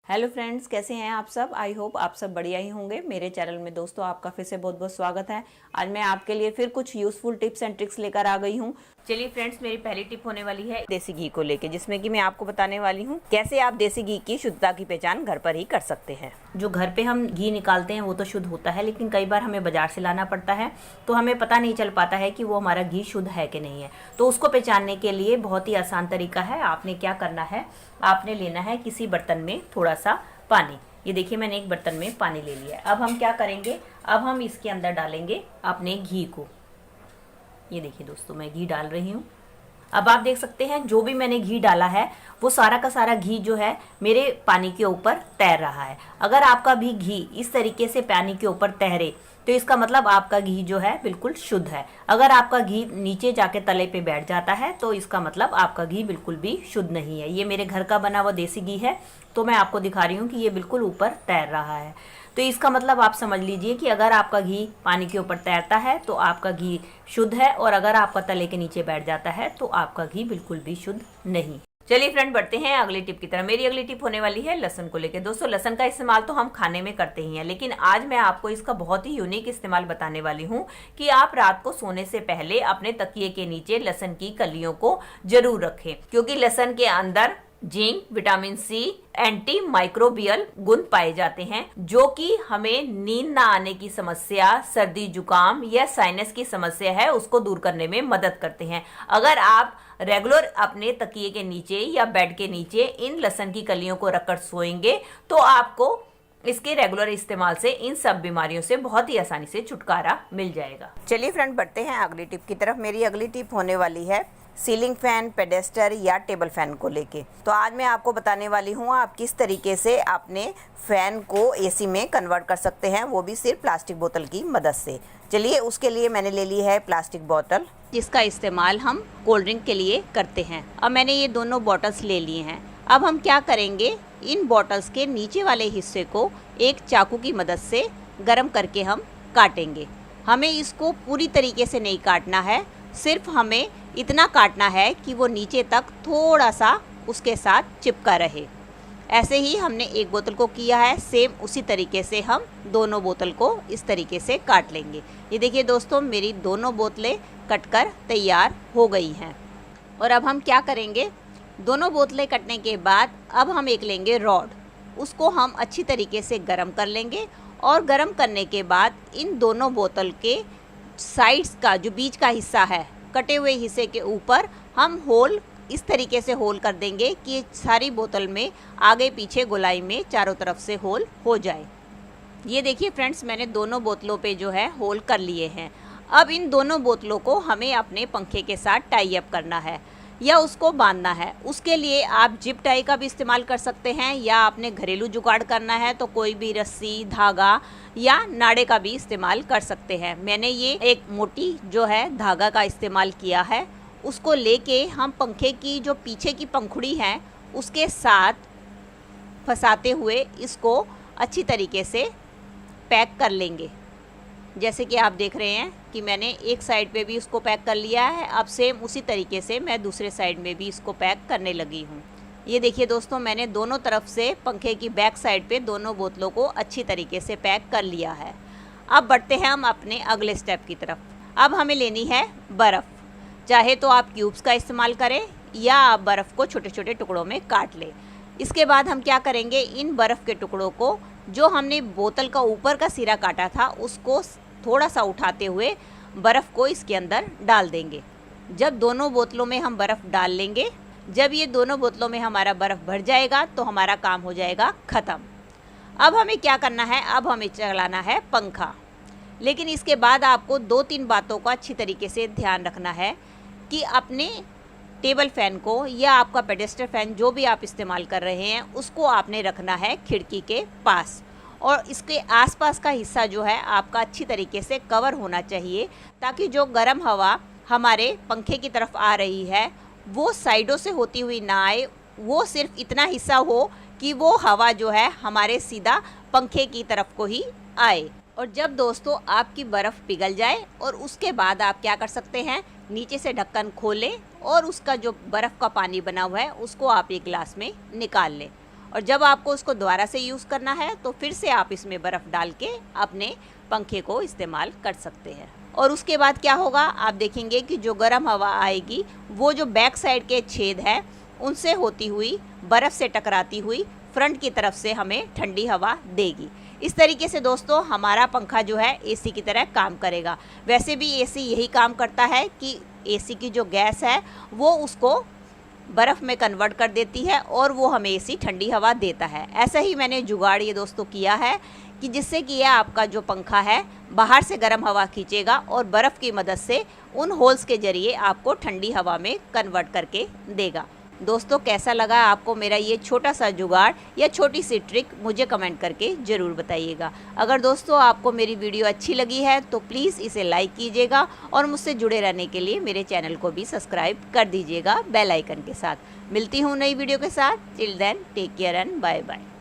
Hello friends, कैसे हैं आप सब। आई होप आप सब बढ़िया ही होंगे। मेरे चैनल में दोस्तों आपका फिर से बहुत बहुत स्वागत है। आज मैं आपके लिए फिर कुछ यूजफुल टिप्स एंड ट्रिक्स लेकर आ गई हूँ। चलिए फ्रेंड्स, मेरी पहली टिप होने वाली है देसी घी को लेके, जिसमें कि मैं आपको बताने वाली हूँ कैसे आप देसी घी की शुद्धता की पहचान घर पर ही कर सकते हैं। जो घर पे हम घी निकालते हैं वो तो शुद्ध होता है, लेकिन कई बार हमें बाजार से लाना पड़ता है तो हमें पता नहीं चल पाता है कि वो हमारा घी शुद्ध है कि नहीं है। तो उसको पहचानने के लिए बहुत ही आसान तरीका है। आपने क्या करना है, आपने लेना है किसी बर्तन में थोड़ा सा पानी। ये देखिए, मैंने एक बर्तन में पानी ले लिया है। अब हम क्या करेंगे, अब हम इसके अंदर डालेंगे अपने घी को। ये देखिए दोस्तों, मैं घी डाल रही हूँ। अब आप देख सकते हैं जो भी मैंने घी डाला है वो सारा का सारा घी जो है मेरे पानी के ऊपर तैर रहा है। अगर आपका भी घी इस तरीके से पानी के ऊपर तैरे तो इसका मतलब आपका घी जो है बिल्कुल शुद्ध है। अगर आपका घी नीचे जाके तले पे बैठ जाता है तो इसका मतलब आपका घी बिल्कुल भी शुद्ध नहीं है। ये मेरे घर का बना हुआ देसी घी है, तो मैं आपको दिखा रही हूँ कि ये बिल्कुल ऊपर तैर रहा है। तो इसका मतलब आप समझ लीजिए कि अगर आपका घी पानी के ऊपर तैरता है तो आपका घी शुद्ध है, और अगर आपका तले के नीचे बैठ जाता है तो आपका घी बिल्कुल भी शुद्ध नहीं। चलिए फ्रेंड, बढ़ते हैं अगली टिप की तरफ। मेरी अगली टिप होने वाली है लहसुन को लेकर। दोस्तों, लहसुन का इस्तेमाल तो हम खाने में करते ही हैं, लेकिन आज मैं आपको इसका बहुत ही यूनिक इस्तेमाल बताने वाली हूँ कि आप रात को सोने से पहले अपने तकिए के नीचे लहसुन की कलियों को जरूर रखें, क्योंकि लहसुन के अंदर zinc, vitamin C, anti microbial गुण पाए जाते हैं, जो कि हमें नींद ना आने की समस्या, सर्दी जुकाम या साइनस की समस्या है उसको दूर करने में मदद करते हैं। अगर आप रेगुलर अपने तकिए के नीचे या बेड के नीचे इन लहसुन की कलियों को रखकर सोएंगे तो आपको इसके रेगुलर इस्तेमाल से इन सब बीमारियों से बहुत ही आसानी से छुटकारा मिल जाएगा। चलिए फ्रेंड, बढ़ते हैं अगली टिप की तरफ। मेरी अगली टिप होने वाली है सीलिंग फैन, पेडेस्टर या टेबल फैन को लेके। तो आज मैं आपको बताने वाली हूँ आप किस तरीके से अपने फैन को एसी में कन्वर्ट कर सकते हैं, वो भी सिर्फ प्लास्टिक बोतल की मदद से। चलिए, उसके लिए मैंने ले ली है प्लास्टिक बोतल, जिसका इस्तेमाल हम कोल्ड ड्रिंक के लिए करते हैं। अब मैंने ये दोनों बॉटल्स ले लिए हैं। अब हम क्या करेंगे, इन बॉटल्स के नीचे वाले हिस्से को एक चाकू की मदद से गर्म करके हम काटेंगे। हमें इसको पूरी तरीके से नहीं काटना है, सिर्फ हमें इतना काटना है कि वो नीचे तक थोड़ा सा उसके साथ चिपका रहे। ऐसे ही हमने एक बोतल को किया है, सेम उसी तरीके से हम दोनों बोतल को इस तरीके से काट लेंगे। ये देखिए दोस्तों, मेरी दोनों बोतलें कटकर तैयार हो गई हैं। और अब हम क्या करेंगे, दोनों बोतलें कटने के बाद अब हम एक लेंगे रॉड, उसको हम अच्छी तरीके से गर्म कर लेंगे। और गर्म करने के बाद इन दोनों बोतल के साइड्स का जो बीच का हिस्सा है, कटे हुए हिस्से के ऊपर हम होल इस तरीके से होल कर देंगे कि सारी बोतल में आगे पीछे गोलाई में चारों तरफ से होल हो जाए। ये देखिए फ्रेंड्स, मैंने दोनों बोतलों पे जो है होल कर लिए हैं। अब इन दोनों बोतलों को हमें अपने पंखे के साथ टाई अप करना है या उसको बांधना है। उसके लिए आप जिप टाई का भी इस्तेमाल कर सकते हैं, या आपने घरेलू जुगाड़ करना है तो कोई भी रस्सी, धागा या नाड़े का भी इस्तेमाल कर सकते हैं। मैंने ये एक मोटी जो है धागा का इस्तेमाल किया है। उसको लेके हम पंखे की जो पीछे की पंखुड़ी है उसके साथ फंसाते हुए इसको अच्छी तरीके से पैक कर लेंगे। जैसे कि आप देख रहे हैं कि मैंने एक साइड पे भी उसको पैक कर लिया है। अब सेम उसी तरीके से मैं दूसरे साइड में भी इसको पैक करने लगी हूँ। ये देखिए दोस्तों, मैंने दोनों तरफ से पंखे की बैक साइड पे दोनों बोतलों को अच्छी तरीके से पैक कर लिया है। अब बढ़ते हैं हम अपने अगले स्टेप की तरफ। अब हमें लेनी है बर्फ़। चाहे तो आप क्यूब्स का इस्तेमाल करें या आप बर्फ़ को छोटे छोटे टुकड़ों में काट लें। इसके बाद हम क्या करेंगे, इन बर्फ़ के टुकड़ों को जो हमने बोतल का ऊपर का सिरा काटा था उसको थोड़ा सा उठाते हुए बर्फ़ को इसके अंदर डाल देंगे। जब दोनों बोतलों में हम बर्फ़ डाल लेंगे, जब ये दोनों बोतलों में हमारा बर्फ़ भर जाएगा तो हमारा काम हो जाएगा ख़त्म। अब हमें क्या करना है, अब हमें चलाना है पंखा। लेकिन इसके बाद आपको 2-3 बातों का अच्छी तरीके से ध्यान रखना है कि अपने टेबल फ़ैन को या आपका पेडेस्टर फ़ैन जो भी आप इस्तेमाल कर रहे हैं उसको आपने रखना है खिड़की के पास, और इसके आसपास का हिस्सा जो है आपका अच्छी तरीके से कवर होना चाहिए, ताकि जो गर्म हवा हमारे पंखे की तरफ आ रही है वो साइडों से होती हुई ना आए। वो सिर्फ इतना हिस्सा हो कि वो हवा जो है हमारे सीधा पंखे की तरफ को ही आए। और जब दोस्तों आपकी बर्फ़ पिघल जाए और उसके बाद आप क्या कर सकते हैं, नीचे से ढक्कन खोलें और उसका जो बर्फ़ का पानी बना हुआ है उसको आप एक गिलास में निकाल लें। और जब आपको उसको दोबारा से यूज़ करना है तो फिर से आप इसमें बर्फ़ डाल के अपने पंखे को इस्तेमाल कर सकते हैं। और उसके बाद क्या होगा, आप देखेंगे कि जो गर्म हवा आएगी वो जो बैक साइड के छेद है उनसे होती हुई बर्फ़ से टकराती हुई फ्रंट की तरफ से हमें ठंडी हवा देगी। इस तरीके से दोस्तों हमारा पंखा जो है एसी की तरह काम करेगा। वैसे भी एसी यही काम करता है कि एसी की जो गैस है वो उसको बर्फ़ में कन्वर्ट कर देती है और वो हमें एसी ठंडी हवा देता है। ऐसा ही मैंने जुगाड़ ये दोस्तों किया है कि जिससे कि यह आपका जो पंखा है बाहर से गर्म हवा खींचेगा और बर्फ़ की मदद से उन होल्स के ज़रिए आपको ठंडी हवा में कन्वर्ट करके देगा। दोस्तों कैसा लगा आपको मेरा ये छोटा सा जुगाड़ या छोटी सी ट्रिक, मुझे कमेंट करके ज़रूर बताइएगा। अगर दोस्तों आपको मेरी वीडियो अच्छी लगी है तो प्लीज़ इसे लाइक कीजिएगा और मुझसे जुड़े रहने के लिए मेरे चैनल को भी सब्सक्राइब कर दीजिएगा बेल आइकन के साथ। मिलती हूँ नई वीडियो के साथ। Till then take care and bye bye.